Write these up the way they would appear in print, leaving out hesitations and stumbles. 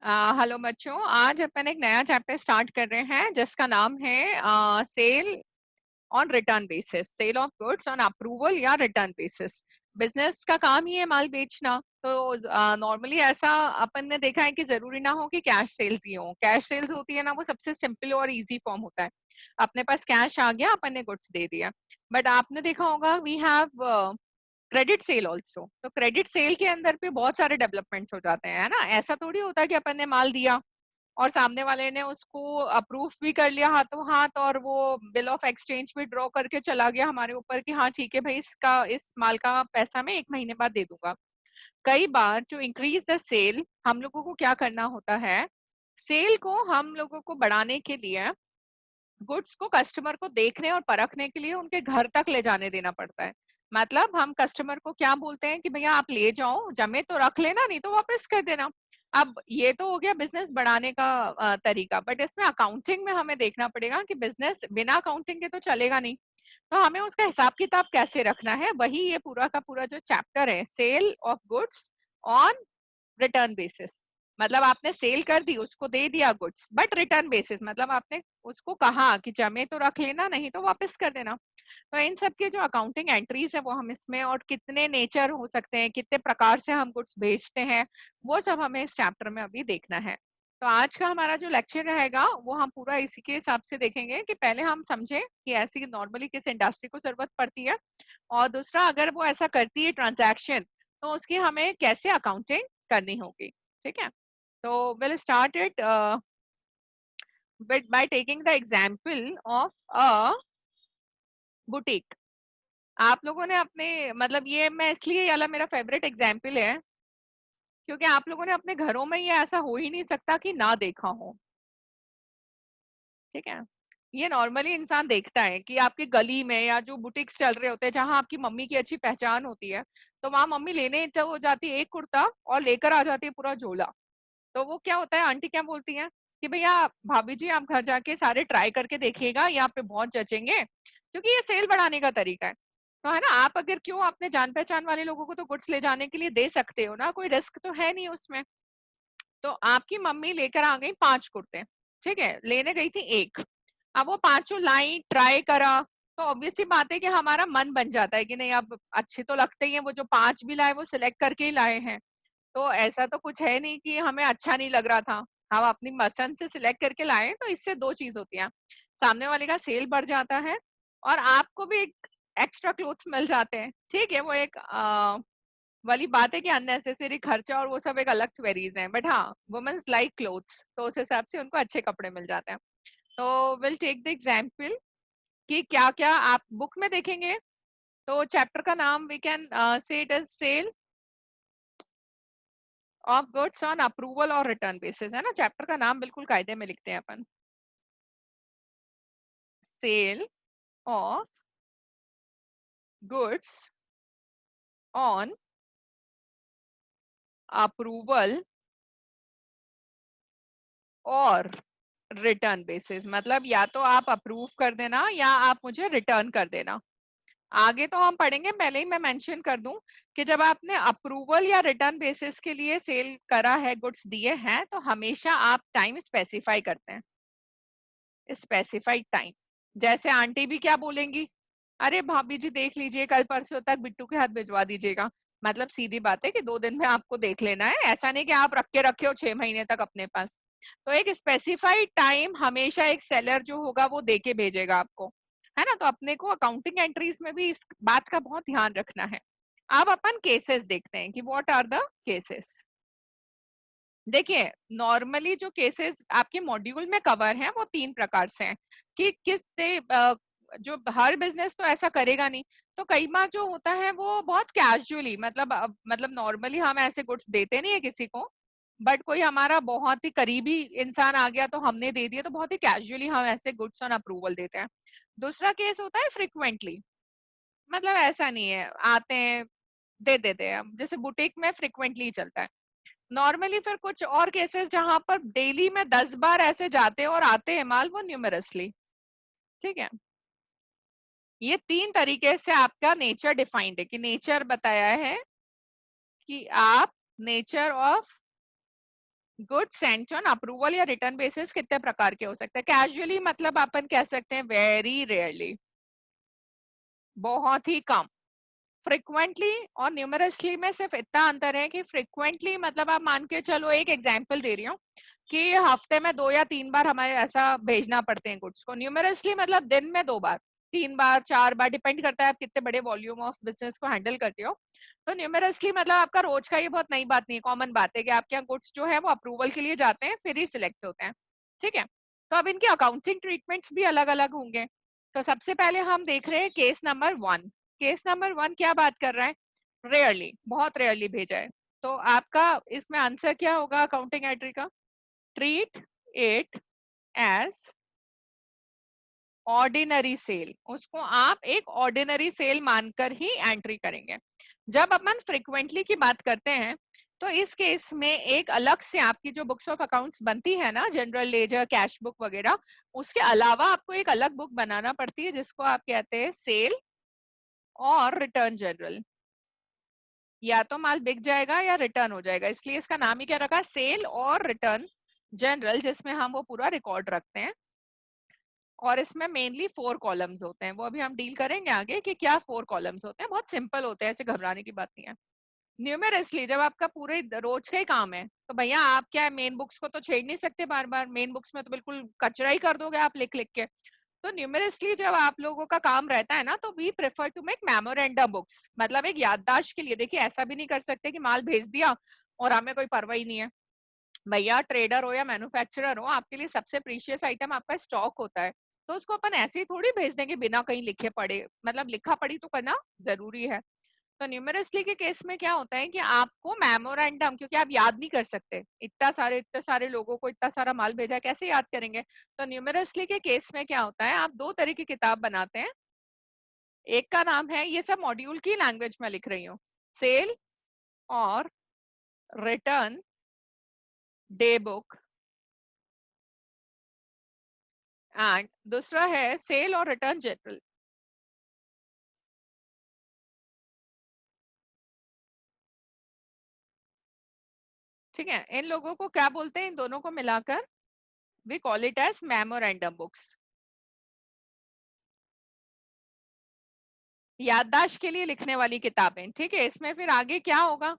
Hello बच्चों, आज अपन एक नया चैप्टर स्टार्ट कर रहे हैं जिसका नाम है sale on return basis. Sale of goods on approval या रिटर्न बेसिस। बिजनेस का काम ही है माल बेचना। तो नॉर्मली ऐसा अपन ने देखा है कि जरूरी ना हो कि कैश सेल्स ही हो। कैश सेल्स होती है ना, वो सबसे सिंपल और इजी फॉर्म होता है। अपने पास कैश आ गया, अपन ने गुड्स दे दिया। बट आपने देखा होगा we have credit sale also. तो क्रेडिट सेल के अंदर भी बहुत सारे डेवलपमेंट्स हो जाते हैं, है ना। ऐसा थोड़ी होता है कि अपन ने माल दिया और सामने वाले ने उसको अप्रूव भी कर लिया हाथों हाथ और वो बिल ऑफ एक्सचेंज भी ड्रॉ करके चला गया हमारे ऊपर कि हाँ ठीक है भाई, इसका इस माल का पैसा मैं 1 महीने बाद दे दूंगा। कई बार जो इंक्रीज द सेल, हम लोगों को क्या करना होता है, सेल को हम लोगों को बढ़ाने के लिए गुड्स को कस्टमर को देखने और परखने के लिए उनके घर तक ले जाने देना पड़ता है। मतलब हम कस्टमर को क्या बोलते हैं कि भैया आप ले जाओ, जमे तो रख लेना, नहीं तो वापस कर देना। अब ये तो हो गया बिजनेस बढ़ाने का तरीका। बट इसमें अकाउंटिंग में हमें देखना पड़ेगा कि बिजनेस बिना अकाउंटिंग के तो चलेगा नहीं। तो हमें उसका हिसाब किताब कैसे रखना है, वही ये पूरा का पूरा जो चैप्टर है, sale of goods on return basis. मतलब आपने सेल कर दी, उसको दे दिया गुड्स, बट रिटर्न बेसिस मतलब आपने उसको कहा कि जमे तो रख लेना, नहीं तो वापस कर देना। तो इन सब के जो अकाउंटिंग एंट्रीज है वो हम इसमें, और कितने नेचर हो सकते हैं, कितने प्रकार से हम गुड्स बेचते हैं, वो सब हमें इस चैप्टर में अभी देखना है। तो आज का हमारा जो लेक्चर रहेगा वो हम पूरा इसी के हिसाब से देखेंगे कि पहले हम समझे कि ऐसी नॉर्मली किस इंडस्ट्री को जरूरत पड़ती है, और दूसरा अगर वो ऐसा करती है ट्रांजैक्शन तो उसकी हमें कैसे अकाउंटिंग करनी होगी। ठीक है, तो will start it by taking the example of a boutique. आप लोगों ने अपने, मतलब ये मैं इसलिए, ये वाला मेरा फेवरेट एग्जाम्पल है क्योंकि आप लोगों ने अपने घरों में ये ऐसा हो ही नहीं सकता कि ना देखा हो। ठीक है, ये नॉर्मली इंसान देखता है कि आपकी गली में या जो बुटीक्स चल रहे होते हैं जहां आपकी मम्मी की अच्छी पहचान होती है, तो वहां मम्मी लेने जब हो जाती है एक कुर्ता और लेकर आ जाती है पूरा झोला। तो वो क्या होता है, आंटी क्या बोलती हैं कि भैया भाभी जी आप घर जाके सारे ट्राई करके देखिएगा, यहाँ पे बहुत जचेंगे, क्योंकि ये सेल बढ़ाने का तरीका है। तो है ना, आप अगर क्यों अपने जान पहचान वाले लोगों को तो गुड्स ले जाने के लिए दे सकते हो ना, कोई रिस्क तो है नहीं उसमें। तो आपकी मम्मी लेकर आ गई 5 कुर्ते, ठीक है, लेने गई थी एक। अब वो पांचों लाई, ट्राई करा, तो ऑब्वियस सी बात है कि हमारा मन बन जाता है कि नहीं अब अच्छे तो लगते ही हैं, वो जो 5 भी लाए वो सिलेक्ट करके ही लाए हैं। तो ऐसा तो कुछ है नहीं कि हमें अच्छा नहीं लग रहा था, हम अपनी पसंद से सिलेक्ट करके लाए। तो इससे दो चीज होती है, सामने वाले का सेल बढ़ जाता है और आपको भी एक एक्स्ट्रा क्लोथ्स मिल जाते हैं। ठीक है, वो एक वाली बात है कि अननेसेसरी खर्चा और वो सब एक अलग क्वेरीज है, बट हाँ वुमेन्स लाइक क्लोथ्स, तो उस हिसाब से उनको अच्छे कपड़े मिल जाते हैं। तो विल टेक द एग्जाम्पल कि क्या क्या आप बुक में देखेंगे। तो चैप्टर का नाम we can say it is sale of goods on approval और रिटर्न बेसिस, है ना। चैप्टर का नाम बिल्कुल कायदे में लिखते हैं अपन, sale of goods on approval और रिटर्न बेसिस। मतलब या तो आप अप्रूव कर देना या आप मुझे रिटर्न कर देना। आगे तो हम पढ़ेंगे, पहले ही मैं मेंशन कर दूं कि जब आपने अप्रूवल या रिटर्न बेसिस के लिए सेल करा है, गुड्स दिए हैं, तो हमेशा आप टाइम स्पेसिफाई करते हैं, स्पेसिफाइड टाइम। जैसे आंटी भी क्या बोलेंगी, अरे भाभी जी देख लीजिए, कल परसों तक बिट्टू के हाथ भिजवा दीजिएगा। मतलब सीधी बात है कि 2 दिन में आपको देख लेना है, ऐसा नहीं कि आप रख के रखे हो 6 महीने तक अपने पास। तो एक स्पेसिफाइड टाइम हमेशा एक सेलर जो होगा वो दे के भेजेगा आपको, है ना। तो अपने को अकाउंटिंग एंट्रीज में भी इस बात का बहुत ध्यान रखना है। अब अपन केसेस देखते हैं कि व्हाट आर द केसेस। देखिए, नॉर्मली जो केसेस आपके मॉड्यूल में कवर हैं वो 3 प्रकार से हैं कि किस से जो हर बिजनेस तो ऐसा करेगा नहीं। तो कई बार जो होता है वो बहुत कैजुअली, मतलब मतलब नॉर्मली हम ऐसे गुड्स देते नहीं है किसी को, बट कोई हमारा बहुत ही करीबी इंसान आ गया तो हमने दे दिया, तो बहुत ही कैजुअली हम ऐसे गुड्स ऑन अप्रूवल देते हैं। दूसरा केस होता है फ्रिक्वेंटली, मतलब ऐसा नहीं है, आते हैं दे देते हैं, जैसे बुटीक में फ्रिक्वेंटली चलता है। नॉर्मली फिर कुछ और केसेस जहां पर डेली में 10 बार ऐसे जाते हैं और आते हैं माल, वो न्यूमरसली। ठीक है, ये 3 तरीके से आपका नेचर डिफाइंड है, कि नेचर बताया है कि आप nature of goods Saint on approval या रिटर्न बेसिस कितने प्रकार के हो सकते हैं? कैजुअली मतलब अपन कह सकते हैं वेरी रेयरली, बहुत ही कम। फ्रिक्वेंटली और न्यूमरसली में सिर्फ इतना अंतर है कि फ्रिक्वेंटली मतलब आप मान के चलो, एक एग्जांपल दे रही हूँ कि हफ्ते में 2 या 3 बार हमें ऐसा भेजना पड़ते हैं गुड्स को। न्यूमरसली मतलब दिन में 2 बार, 3 बार, 4 बार, डिपेंड करता है आप कितने बड़े वॉल्यूम ऑफ बिजनेस को हैंडल करते हो। तो न्यूमरसली मतलब आपका रोज का, ये बहुत नई बात नहीं है, कॉमन बात है कि आपके यहाँ गुड्स जो है वो अप्रूवल के लिए जाते हैं, फिर ही सिलेक्ट होते हैं। ठीक है, तो अब इनके अकाउंटिंग ट्रीटमेंट्स भी अलग अलग होंगे। तो सबसे पहले हम देख रहे हैं केस नंबर 1। केस नंबर 1 क्या बात कर रहा है? रेयरली, बहुत रेयरली भेजा है। तो आपका इसमें आंसर क्या होगा अकाउंटिंग एंट्री का? Treat it as ordinary sale. उसको आप एक ऑर्डिनरी सेल मानकर ही एंट्री करेंगे। जब अपन फ्रिक्वेंटली की बात करते हैं तो इस केस में एक अलग से आपकी जो बुक्स ऑफ अकाउंट्स बनती है ना, जनरल लेजर, कैश बुक वगैरह, उसके अलावा आपको एक अलग बुक बनाना पड़ती है जिसको आप कहते हैं सेल और रिटर्न जनरल। या तो माल बिक जाएगा या रिटर्न हो जाएगा, इसलिए इसका नाम ही क्या रखा? सेल और रिटर्न जनरल, जिसमें हम वो पूरा रिकॉर्ड रखते हैं। और इसमें मेनली 4 कॉलम्स होते हैं, वो अभी हम डील करेंगे आगे कि क्या 4 कॉलम्स होते हैं। बहुत सिंपल होते हैं, ऐसे घबराने की बात नहीं है। न्यूमेरसली जब आपका पूरे रोज का ही काम है तो भैया आप क्या है, मेन बुक्स को तो छेड़ नहीं सकते बार बार, मेन बुक्स में तो बिल्कुल कचरा ही कर दोगे आप लिख लिख के। तो न्यूमेरसली जब आप लोगों का काम रहता है ना, तो we prefer to make memorandum books, मतलब एक याददाश्त के लिए। देखिए ऐसा भी नहीं कर सकते कि माल भेज दिया और हमें कोई परवाह ही नहीं है। भैया ट्रेडर हो या मैन्युफैक्चरर हो, आपके लिए सबसे प्रीशियस आइटम आपका स्टॉक होता है। तो उसको अपन ऐसे ही थोड़ी भेज देंगे बिना कहीं लिखे पढ़े, मतलब लिखा पढ़ी तो करना जरूरी है। तो न्यूमेरसली के केस में क्या होता है कि आपको मेमोरेंडम, क्योंकि आप याद नहीं कर सकते, इतने सारे लोगों को इतना सारा माल भेजा, कैसे याद करेंगे? तो न्यूमेरसली के केस में क्या होता है, आप 2 तरह की किताब बनाते हैं। एक का नाम है, ये सब मॉड्यूल की लैंग्वेज में लिख रही हूँ, सेल और रिटर्न डे बुक, एंड दूसरा है सेल और रिटर्न जनरल। ठीक है, इन लोगों को क्या बोलते हैं, इन दोनों को मिलाकर we call it as memorandum books. याददाश्त के लिए लिखने वाली किताबें। ठीक है, इसमें फिर आगे क्या होगा,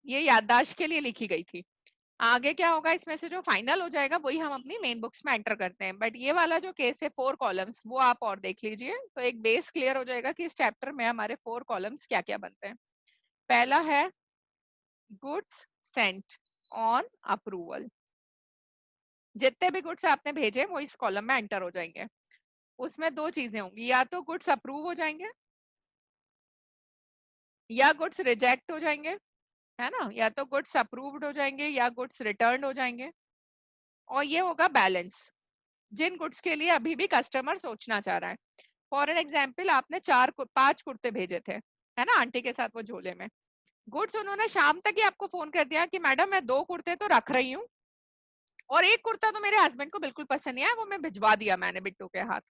ये याददाश्त के लिए लिखी गई थी। आगे क्या होगा, इसमें से जो फाइनल हो जाएगा वही हम अपनी मेन बुक्स में एंटर करते हैं। बट ये वाला जो केस है 4 कॉलम्स, वो आप और देख लीजिए तो एक बेस क्लियर हो जाएगा कि इस चैप्टर में हमारे 4 कॉलम्स क्या क्या बनते हैं। पहला है गुड्स सेंट ऑन अप्रूवल। जितने भी गुड्स आपने भेजे वो इस कॉलम में एंटर हो जाएंगे। उसमें 2 चीजें होंगी, या तो गुड्स अप्रूव हो जाएंगे या गुड्स रिजेक्ट हो जाएंगे, है ना? या तो गुड्स अप्रूव्ड हो जाएंगे या गुड्स रिटर्न हो जाएंगे। और ये होगा बैलेंस, जिन गुड्स के लिए अभी भी कस्टमर सोचना चाह रहा है। फॉर एन एग्जाम्पल, आपने 5 कुर्ते भेजे थे, है ना, आंटी के साथ वो झोले में। गुड्स उन्होंने शाम तक ही आपको फोन कर दिया कि मैडम मैं 2 कुर्ते तो रख रही हूँ और एक कुर्ता तो मेरे हस्बैंड को बिल्कुल पसंद नहीं आया, वो मैं भिजवा दिया मैंने बिट्टू के हाथ।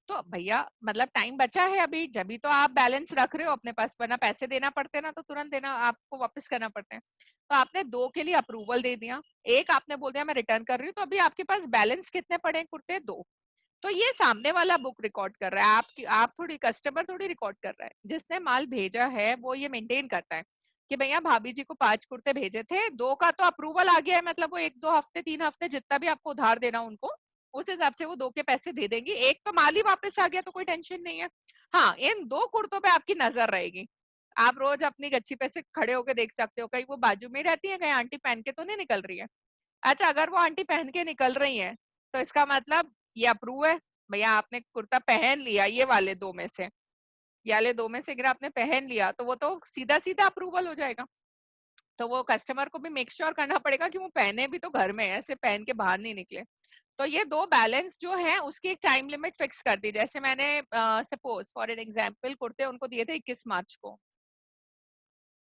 तो भैया मतलब टाइम बचा है अभी, जब भी तो आप बैलेंस रख रहे हो अपने पास, वरना पैसे देना पड़ते ना तो तुरंत देना, आपको वापस करना पड़ते हैं। तो आपने 2 के लिए अप्रूवल दे दिया, एक आपने बोल दिया मैं रिटर्न कर रही हूँ, तो अभी आपके पास बैलेंस कितने पड़े हैं कुर्ते? 2। तो ये सामने वाला बुक रिकॉर्ड कर रहा है, आप थोड़ी, कस्टमर थोड़ी रिकॉर्ड कर रहा है। जिसने माल भेजा है वो ये मेंटेन करता है कि भैया भाभी जी को 5 कुर्ते भेजे थे, 2 का तो अप्रूवल आ गया है, मतलब वो 1-2 हफ्ते 3 हफ्ते जितना भी आपको उधार देना उनको, उस हिसाब से वो 2 के पैसे दे देंगी। एक तो माल ही वापस आ गया तो कोई टेंशन नहीं है। हाँ, इन 2 कुर्तों पे आपकी नजर रहेगी। आप रोज अपनी गच्छी पे से खड़े होकर देख सकते हो, कहीं वो बाजू में रहती है, कहीं आंटी पहन के तो नहीं निकल रही है। अच्छा, अगर वो आंटी पहन के निकल रही है तो इसका मतलब ये अप्रूव है। भैया आपने कुर्ता पहन लिया, ये वाले 2 में से, ये वाले 2 में से अगर आपने पहन लिया तो वो तो सीधा सीधा अप्रूवल हो जाएगा। तो वो कस्टमर को भी मेक श्योर करना पड़ेगा कि वो पहने भी तो घर में, ऐसे पहन के बाहर नहीं निकले। तो ये 2 बैलेंस जो है उसकी एक टाइम लिमिट फिक्स कर दी। जैसे मैंने सपोज फॉर एन एग्जांपल कुर्ते उनको दिए थे 21 मार्च को,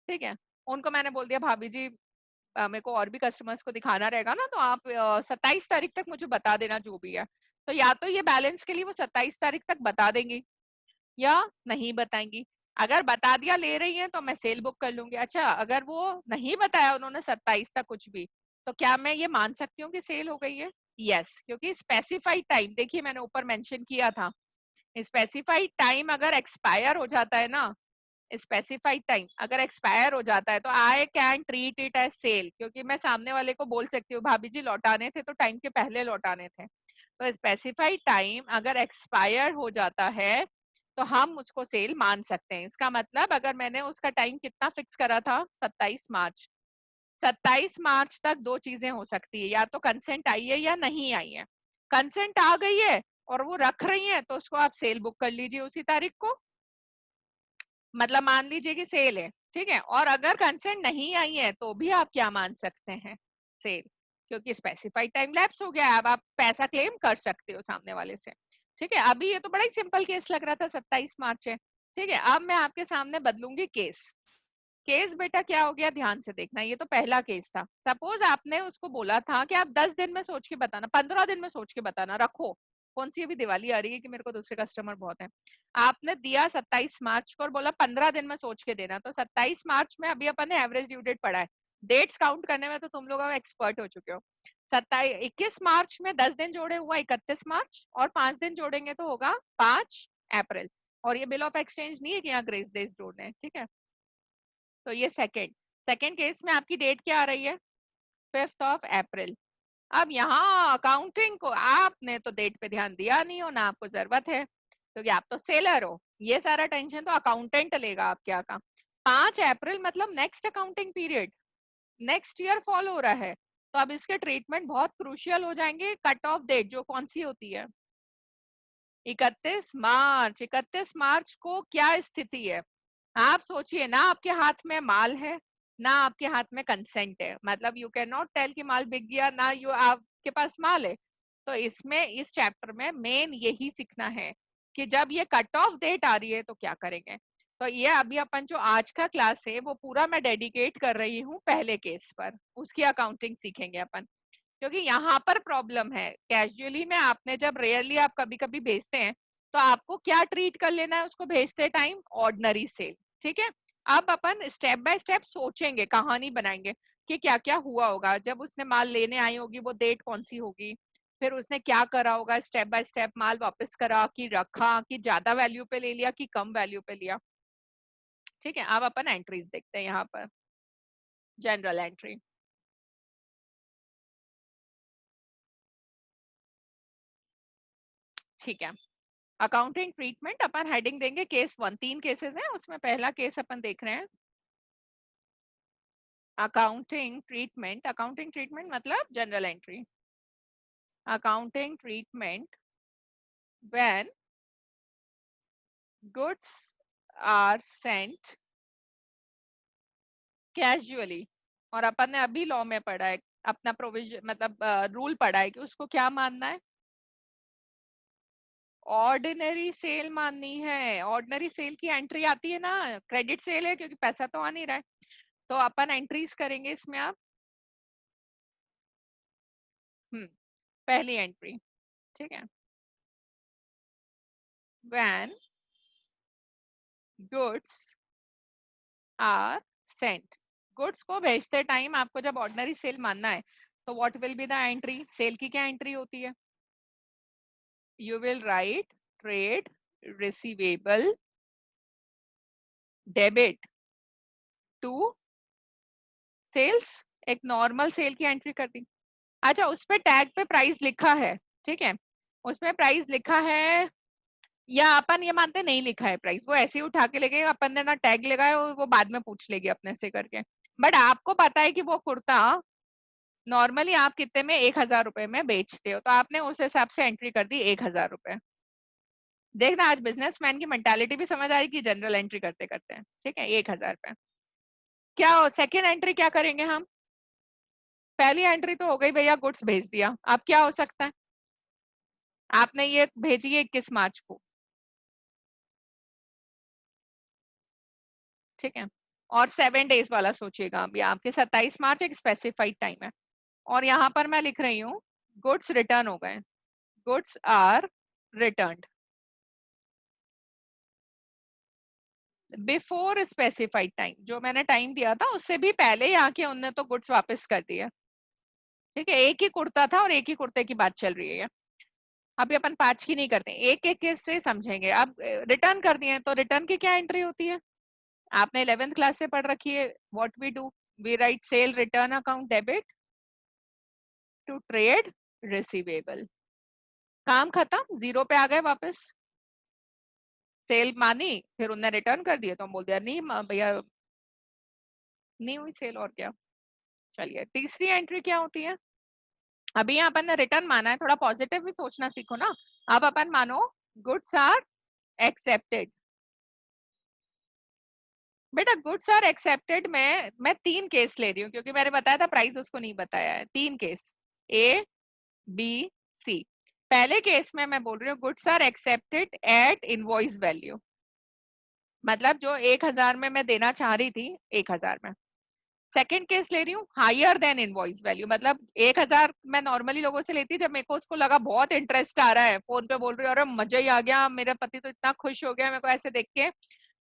ठीक है, उनको मैंने बोल दिया भाभी जी मेरे को और भी कस्टमर्स को दिखाना रहेगा ना, तो आप 27 तारीख तक मुझे बता देना जो भी है। तो या तो ये बैलेंस के लिए वो 27 तारीख तक बता देंगी या नहीं बताएंगी। अगर बता दिया ले रही है तो मैं सेल बुक कर लूंगी। अच्छा, अगर वो नहीं बताया उन्होंने 27 तक कुछ भी, तो क्या मैं ये मान सकती हूँ कि सेल हो गई है? यस, क्योंकि स्पेसिफाइड टाइम, देखिए मैंने ऊपर मेंशन किया था, स्पेसिफाइड टाइम अगर एक्सपायर हो जाता है ना, स्पेसिफाइड टाइम अगर एक्सपायर हो जाता है तो I can treat it as sale, क्योंकि मैं सामने वाले को बोल सकती हूँ भाभी जी लौटाने थे तो टाइम के पहले लौटाने थे। तो स्पेसिफाइड टाइम अगर एक्सपायर हो जाता है तो हम उसको सेल मान सकते हैं। इसका मतलब अगर मैंने उसका टाइम कितना फिक्स करा था, 27 मार्च, 27 मार्च तक दो चीजें हो सकती है, या तो कंसेंट आई है या नहीं आई है। कंसेंट आ गई है और वो रख रही है तो उसको आप सेल बुक कर लीजिए उसी तारीख को, मतलब मान लीजिए कि सेल है, ठीक है। और अगर कंसेंट नहीं आई है तो भी आप क्या मान सकते हैं, सेल, क्योंकि स्पेसिफाइड टाइम लैप्स हो गया है, अब आप पैसा क्लेम कर सकते हो सामने वाले से, ठीक है। अभी ये तो बड़ा ही सिंपल केस लग रहा था, 27 मार्च है, ठीक है। अब मैं आपके सामने बदलूंगी केस। केस बेटा क्या हो गया, ध्यान से देखना, ये तो पहला केस था। सपोज आपने उसको बोला था कि आप 10 दिन में सोच के बताना, 15 दिन में सोच के बताना, रखो कौन सी अभी दिवाली आ रही है कि मेरे को दूसरे कस्टमर बहुत है। आपने दिया 27 मार्च को और बोला 15 दिन में सोच के देना, तो 27 मार्च में अभी अपन ने एवरेज ड्यू डेट पढ़ा है, डेट्स काउंट करने में तो तुम लोग अब एक्सपर्ट हो चुके हो। 21 मार्च में 10 दिन जोड़े हुआ 31 मार्च, और 5 दिन जोड़ेंगे तो होगा 5 अप्रैल। और ये बिल ऑफ एक्सचेंज नहीं है कि यहाँ ग्रेस डेज जोड़ने हैं, ठीक है। तो ये सेकेंड सेकेंड केस में आपकी डेट क्या आ रही है, 5 अप्रैल। अब यहाँ अकाउंटिंग को आपने तो डेट पे ध्यान दिया नहीं हो ना, आपको जरूरत है क्योंकि आप तो सेलर हो, ये सारा टेंशन तो अकाउंटेंट लेगा आपके यहाँ का। 5 अप्रैल मतलब next accounting period, next year follow हो रहा है, तो अब इसके ट्रीटमेंट बहुत क्रूशियल हो जाएंगे। कट ऑफ डेट जो कौन सी होती है, 31 मार्च। 31 मार्च को क्या स्थिति है, आप सोचिए ना, आपके हाथ में माल है ना आपके हाथ में कंसेंट है, मतलब यू कैन नॉट टेल कि माल बिक गया ना, यू आपके पास माल है। तो इसमें इस चैप्टर में मेन यही सीखना है कि जब ये कट ऑफ डेट आ रही है तो क्या करेंगे। तो ये अभी अपन जो आज का क्लास है वो पूरा मैं डेडिकेट कर रही हूँ पहले केस पर, उसकी अकाउंटिंग सीखेंगे अपन, क्योंकि यहाँ पर प्रॉब्लम है। कैजुअली में आपने जब रेयरली आप कभी कभी भेजते हैं तो आपको क्या ट्रीट कर लेना है उसको भेजते टाइम, ऑर्डिनरी सेल, ठीक है। अब अपन स्टेप बाय स्टेप सोचेंगे, कहानी बनाएंगे कि क्या क्या हुआ होगा जब उसने माल लेने आई होगी, वो डेट कौन सी होगी, फिर उसने क्या करा होगा, स्टेप बाय स्टेप माल वापस करा कि रखा कि ज्यादा वैल्यू पे ले लिया कि कम वैल्यू पे लिया, ठीक है। अब अपन एंट्रीज देखते हैं यहाँ पर, जनरल एंट्री, ठीक है। अकाउंटिंग ट्रीटमेंट अपन हेडिंग देंगे केस 1, 3 केसेस हैं उसमें पहला केस अपन देख रहे हैं अकाउंटिंग ट्रीटमेंट। अकाउंटिंग ट्रीटमेंट मतलब journal entry. Accounting treatment when goods are sent casually, और अपन ने अभी लॉ में पढ़ा है, अपना प्रोविजन मतलब रूल पढ़ा है कि उसको क्या मानना है, ऑर्डिनरी सेल माननी है। ऑर्डिनरी सेल की एंट्री आती है ना, क्रेडिट सेल है क्योंकि पैसा तो आ नहीं रहा है, तो अपन एंट्रीज करेंगे इसमें। आप पहली एंट्री, ठीक है, when goods are sent, goods को भेजते टाइम आपको जब ऑर्डिनरी सेल मानना है तो what will be the entry, sale की क्या एंट्री होती है, you will write trade receivable debit to sales, एक नॉर्मल सेल की एंट्री कर दी। अच्छा, उस पे टैग पे प्राइस लिखा है, ठीक है, उसमें प्राइस लिखा है, या अपन ये मानते नहीं लिखा है प्राइस, वो ऐसे ही उठा के ले गए, अपन ने ना टैग लगाया, वो बाद में पूछ लेगी अपने से करके। बट आपको पता है कि वो कुर्ता नॉर्मली आप कितने में, 1,000 रुपए में बेचते हो, तो आपने उस हिसाब से एंट्री कर दी 1,000 रुपए। देखना आज बिजनेसमैन की मेंटालिटी भी समझ आई कि जनरल एंट्री करते करते हैं, ठीक है। 1,000 रुपए क्या हो, सेकेंड एंट्री क्या करेंगे हम, पहली एंट्री तो हो गई भैया, गुड्स भेज दिया, अब क्या हो सकता है, आपने ये भेजी है 21 मार्च को, ठीक है, और 7 डेज वाला सोचिएगा, अभी आपके 27 मार्च एक स्पेसिफाइड टाइम है, और यहाँ पर मैं लिख रही हूँ गुड्स रिटर्न हो गए, goods are returned before specified time, जो मैंने टाइम दिया था उससे भी पहले यहाँ के उनने तो गुड्स वापस कर दिया, ठीक है, एक ही कुर्ता था और एक ही कुर्ते की बात चल रही है। अभी अपन 5 की नहीं करते, एक एक केस से समझेंगे। अब रिटर्न कर दिए तो रिटर्न की क्या एंट्री होती है, आपने 11th क्लास से पढ़ रखी है। What we do, we write sale return account debit to trade receivable. काम खत्म, जीरो पे आ गए वापस। सेल मानी, फिर उन्होंने रिटर्न कर दिए तो हम बोल दिया नहीं भैया नहीं हुई सेल, और क्या। चलिए तीसरी एंट्री क्या होती है। अभी यहाँ अपन ने रिटर्न माना है, थोड़ा पॉजिटिव भी सोचना सीखो ना। अब अपन मानो गुड्स आर एक्सेप्टेड। बेटा गुड्स आर एक्सेप्टेड में मैं 3 केस ले रही हूँ, क्योंकि मैंने बताया था प्राइस उसको नहीं बताया है। 3 केस, ए बी सी। पहले केस में मैं बोल रही हूँ goods are accepted at invoice value, मतलब जो 1000 में मैं देना चाह रही थी 1000 में। सेकेंड केस ले रही हूँ हायर देन इनवॉइस वैल्यू, मतलब 1000 मैं नॉर्मली लोगों से लेती, जब मेरे को उसको लगा बहुत इंटरेस्ट आ रहा है, फोन पे बोल रही हूँ अरे मजा ही आ गया, मेरा पति तो इतना खुश हो गया मेरे को ऐसे देख के,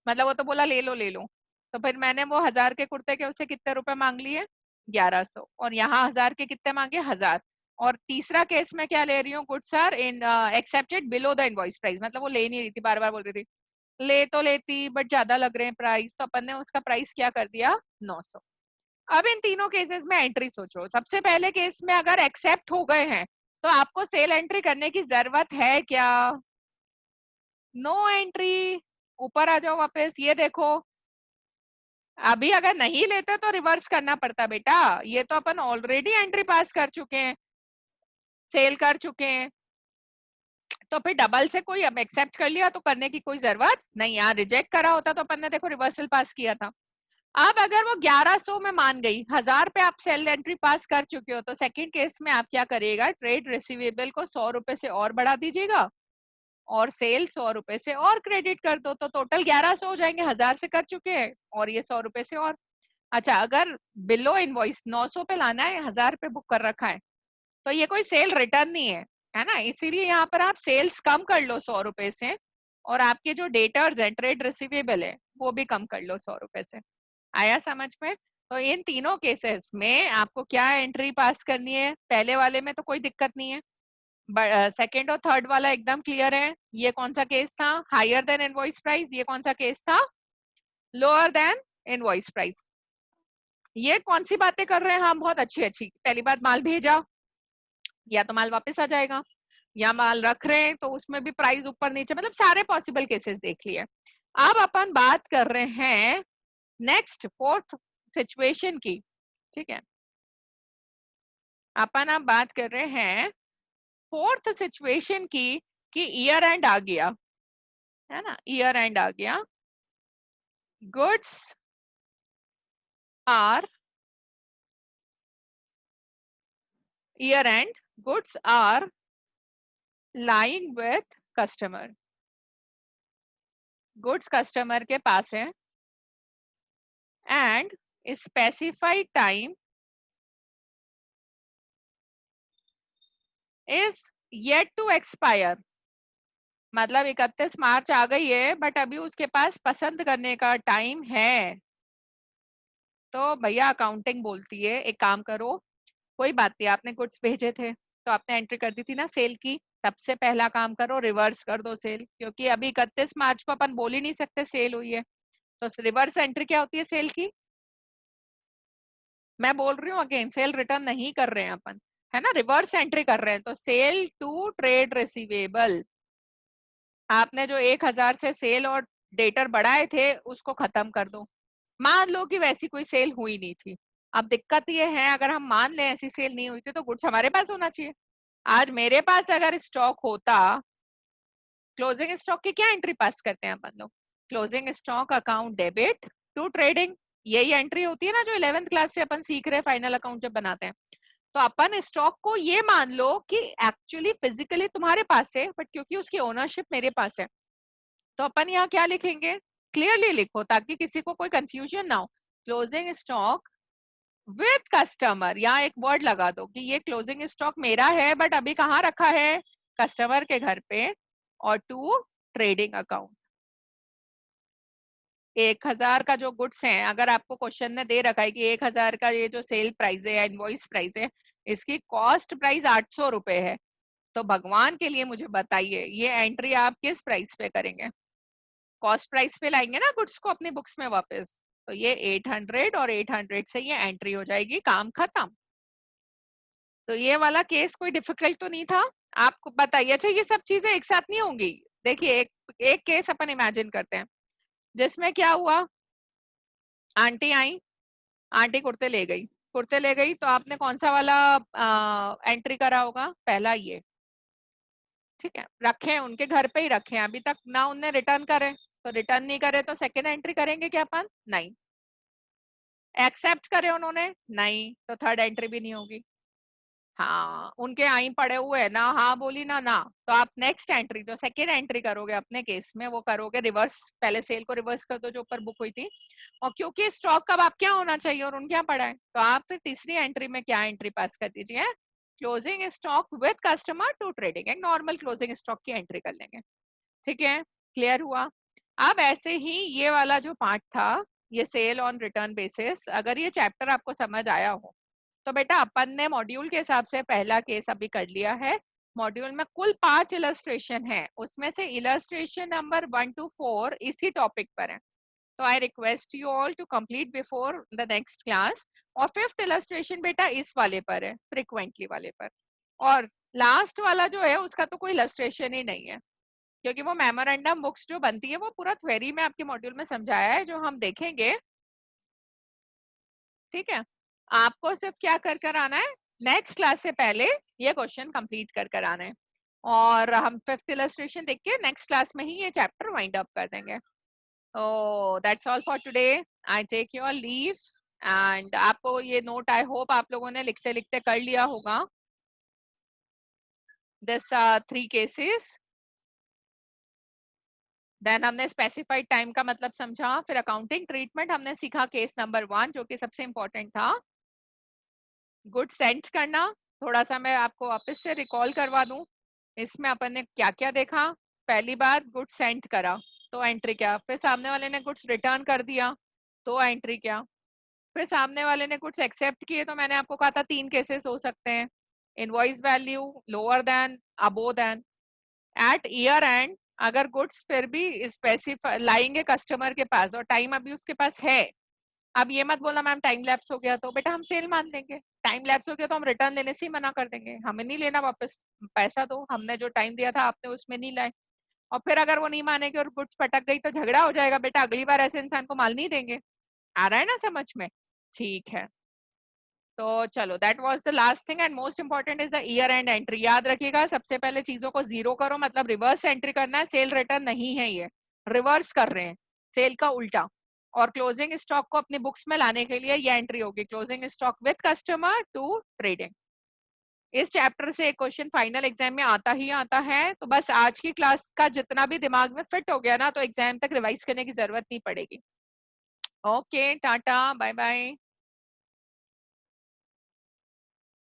मतलब वो तो बोला ले लो ले लो। तो फिर मैंने वो 1000 के कुर्ते के उससे कितने रुपए मांग लिए, 1100, और यहाँ 1000 के कितने मांगे, 1000। और तीसरा केस में क्या ले रही हूँ, goods are in accepted below the invoice price, मतलब वो ले नहीं रही थी, बार बार बोल रही थी ले तो लेती बट ज्यादा लग रहे हैं प्राइस, तो अपन ने उसका प्राइस क्या कर दिया, 900। अब इन तीनों केसेस में एंट्री सोचो। सबसे पहले केस में अगर एक्सेप्ट हो गए हैं तो आपको सेल एंट्री करने की जरूरत है क्या, नो एंट्री। ऊपर आ जाओ वापस, ये देखो अभी अगर नहीं लेते तो रिवर्स करना पड़ता बेटा, ये तो अपन ऑलरेडी एंट्री पास कर चुके हैं, सेल कर चुके हैं, तो फिर डबल से कोई अब एक्सेप्ट कर लिया तो करने की कोई जरूरत नहीं, यहाँ रिजेक्ट करा होता तो अपन ने देखो रिवर्सल पास किया था। अब अगर वो 1100 में मान गई, 1000 पे आप सेल एंट्री पास कर चुके हो, तो सेकंड केस में आप क्या करिएगा, ट्रेड रिसीवेबल को 100 रुपए से और बढ़ा दीजिएगा और सेल 100 रुपए से और क्रेडिट कर दो, तो टोटल 1100 हो जाएंगे, 1000 से कर चुके हैं और ये 100 रुपए से और। अच्छा अगर बिलो इनवॉइस 900 पे लाना है, 1000 पे बुक कर रखा है, तो ये कोई सेल रिटर्न नहीं है ना, इसीलिए यहाँ पर आप सेल्स कम कर लो 100 रुपए से, और आपके जो डेटर्स है ट्रेड रिसीवेबल है वो भी कम कर लो 100 रुपए से। आया समझ में। तो इन तीनों केसेस में आपको क्या एंट्री पास करनी है, पहले वाले में तो कोई दिक्कत नहीं है, सेकेंड और थर्ड वाला एकदम क्लियर है। ये कौन सा केस था, हायर देन इनवॉइस प्राइस, ये कौन सा केस था, लोअर देन इनवॉइस प्राइस। ये कौन सी बातें कर रहे हैं हम, बहुत अच्छी अच्छी। पहली बात माल भेजा, या तो माल वापस आ जाएगा, या माल रख रहे हैं तो उसमें भी प्राइस ऊपर नीचे, मतलब सारे पॉसिबल केसेस देख लिए। अब अपन बात कर रहे हैं नेक्स्ट फोर्थ सिचुएशन की, ठीक है। अपन अब बात कर रहे हैं फोर्थ सिचुएशन की कि ईयर एंड आ गया, है ना, ईयर एंड आ गया, goods are year end, goods are lying with customer, goods customer के पास है and specified time is yet to expire, मतलब 31 मार्च आ गई है बट अभी उसके पास पसंद करने का टाइम है। तो भैया अकाउंटिंग बोलती है एक काम करो, कोई बात नहीं, आपने गुड्स भेजे थे तो आपने एंट्री कर दी थी ना सेल की, सबसे पहला काम करो रिवर्स कर दो सेल, क्योंकि अभी 31 मार्च को अपन बोल ही नहीं सकते सेल हुई है। तो रिवर्स एंट्री क्या होती है सेल की, मैं बोल रही हूँ अगेन, सेल रिटर्न नहीं कर रहे हैं अपन, है ना, रिवर्स एंट्री कर रहे हैं, तो सेल टू ट्रेड रिसीवेबल। आपने जो 1000 से सेल और डेटर बढ़ाए थे उसको खत्म कर दो। मान लो कि वैसी कोई सेल हुई नहीं थी, अब दिक्कत ये है अगर हम मान लें ऐसी सेल नहीं हुई थी तो गुड्स हमारे पास होना चाहिए। आज मेरे पास अगर स्टॉक होता, क्लोजिंग स्टॉक की क्या एंट्री पास करते हैं अपन लोग, closing stock account debit to trading, यही एंट्री होती है ना जो 11th क्लास से अपन सीख रहे हैं फाइनल अकाउंट जब बनाते हैं। तो अपन स्टॉक को ये मान लो कि एक्चुअली फिजिकली तुम्हारे पास है बट क्योंकि उसकी ओनरशिप मेरे पास है, तो अपन यहाँ क्या लिखेंगे, क्लियरली लिखो ताकि किसी को कोई कंफ्यूजन ना हो। क्लोजिंग स्टॉक विथ कस्टमर, यहाँ एक वर्ड लगा दो कि ये क्लोजिंग स्टॉक मेरा है बट अभी कहाँ रखा है, कस्टमर के घर पे, और टू ट्रेडिंग अकाउंट। 1000 का जो गुड्स है, अगर आपको क्वेश्चन ने दे रखा है कि 1000 का ये जो सेल प्राइस है या इनवॉइस प्राइस है, इसकी कॉस्ट प्राइस 800 रुपए है, तो भगवान के लिए मुझे बताइए ये एंट्री आप किस प्राइस पे करेंगे? कॉस्ट प्राइस पे लाएंगे ना गुड्स को अपनी बुक्स में वापस, तो ये 800 और 800 से ये एंट्री हो जाएगी, काम खत्म। तो ये वाला केस कोई डिफिकल्ट तो नहीं था आपको? बताइए। अच्छा ये सब चीजें एक साथ नहीं होंगी। देखिए एक एक केस अपन इमेजिन करते हैं जिसमें क्या हुआ, आंटी आई, आंटी कुर्ते ले गई, कुर्ते ले गई, तो आपने कौन सा वाला एंट्री करा होगा? पहला ये, ठीक है, रखे हैं उनके घर पे ही रखे हैं अभी तक ना, उनने रिटर्न करे, तो रिटर्न नहीं करे तो सेकेंड एंट्री करेंगे क्या अपन? नहीं। एक्सेप्ट करे उन्होंने? नहीं, तो थर्ड एंट्री भी नहीं होगी। हाँ, उनके आई पड़े हुए ना, हाँ बोली ना ना, तो आप नेक्स्ट एंट्री जो सेकेंड एंट्री करोगे अपने केस में वो करोगे रिवर्स, पहले सेल को रिवर्स कर दो जो ऊपर बुक हुई थी, और क्योंकि स्टॉक कब आप क्या होना चाहिए और उनके यहाँ पड़ा है, तो आप फिर तीसरी एंट्री में क्या एंट्री पास कर दीजिए? Closing stock with customer to trading, एक नॉर्मल क्लोजिंग स्टॉक की एंट्री कर लेंगे। ठीक है, क्लियर हुआ? अब ऐसे ही ये वाला जो पार्ट था, ये सेल ऑन रिटर्न बेसिस, अगर ये चैप्टर आपको समझ आया हो तो बेटा अपन ने मॉड्यूल के हिसाब से पहला केस अभी कर लिया है। मॉड्यूल में कुल 5 इलस्ट्रेशन है, उसमें से इलस्ट्रेशन नंबर 1 to 4 इसी टॉपिक पर है, तो I request you all to complete before the next class. और फिफ्थ इलस्ट्रेशन बेटा इस वाले पर है, फ्रिक्वेंटली वाले पर, और लास्ट वाला जो है उसका तो कोई इलस्ट्रेशन ही नहीं है, क्योंकि वो मेमोरेंडम बुक्स जो बनती है वो पूरा थ्योरी में आपके मॉड्यूल में समझाया है जो हम देखेंगे। ठीक है, आपको सिर्फ क्या कर कर आना है, नेक्स्ट क्लास से पहले ये क्वेश्चन कंप्लीट कर कर आना है, और हम फिफ्थ इलस्ट्रेशन देख के नेक्स्ट क्लास में ही ये चैप्टर वाइंड अप कर देंगे। तो that's all for today, I take your leave, and आपको ये नोट आई होप आप लोगों ने लिखते लिखते कर लिया होगा, दिस 3 केसेस। देन हमने स्पेसिफाइड टाइम का मतलब समझा, फिर अकाउंटिंग ट्रीटमेंट हमने सीखा केस नंबर 1 जो कि सबसे इंपॉर्टेंट था। गुड सेंड करना, थोड़ा सा मैं आपको वापस से रिकॉल करवा दूं, इसमें अपन ने क्या क्या देखा? पहली बार गुड सेंड करा तो एंट्री क्या, फिर सामने वाले ने गुड्स रिटर्न कर दिया तो एंट्री क्या, फिर सामने वाले ने गुड्स एक्सेप्ट किए, तो मैंने आपको कहा था 3 केसेस हो सकते हैं, invoice value lower than, above than, at year end अगर गुड्स फिर भी स्पेसिफाई लाएंगे कस्टमर के पास और टाइम अभी उसके पास है, अब ये मत बोलना मैम टाइम लैप्स हो गया, तो बेटा हम सेल मान लेंगे, टाइम लैप्स हो गया तो हम रिटर्न लेने से ही मना कर देंगे, हमें नहीं लेना वापस, पैसा दो, हमने जो टाइम दिया था आपने उसमें नहीं लाए। और फिर अगर वो नहीं मानेगी और गुड्स पटक गई तो झगड़ा हो जाएगा, बेटा अगली बार ऐसे इंसान को माल नहीं देंगे। आ रहा है ना समझ में? ठीक है, तो चलो that was the last thing and most important is the year and entry. याद रखिएगा सबसे पहले चीजों को जीरो करो, मतलब रिवर्स एंट्री करना है, सेल रिटर्न नहीं है, ये रिवर्स कर रहे हैं, सेल का उल्टा। और क्लोजिंग स्टॉक को अपनी बुक्स में लाने के लिए ये एंट्री होगी, closing stock with customer to trading. इस चैप्टर से एक क्वेश्चन फाइनल एग्जाम में आता ही आता है, तो बस आज की क्लास का जितना भी दिमाग में फिट हो गया ना, तो एग्जाम तक रिवाइज करने की जरूरत नहीं पड़ेगी। Okay, tata, bye bye.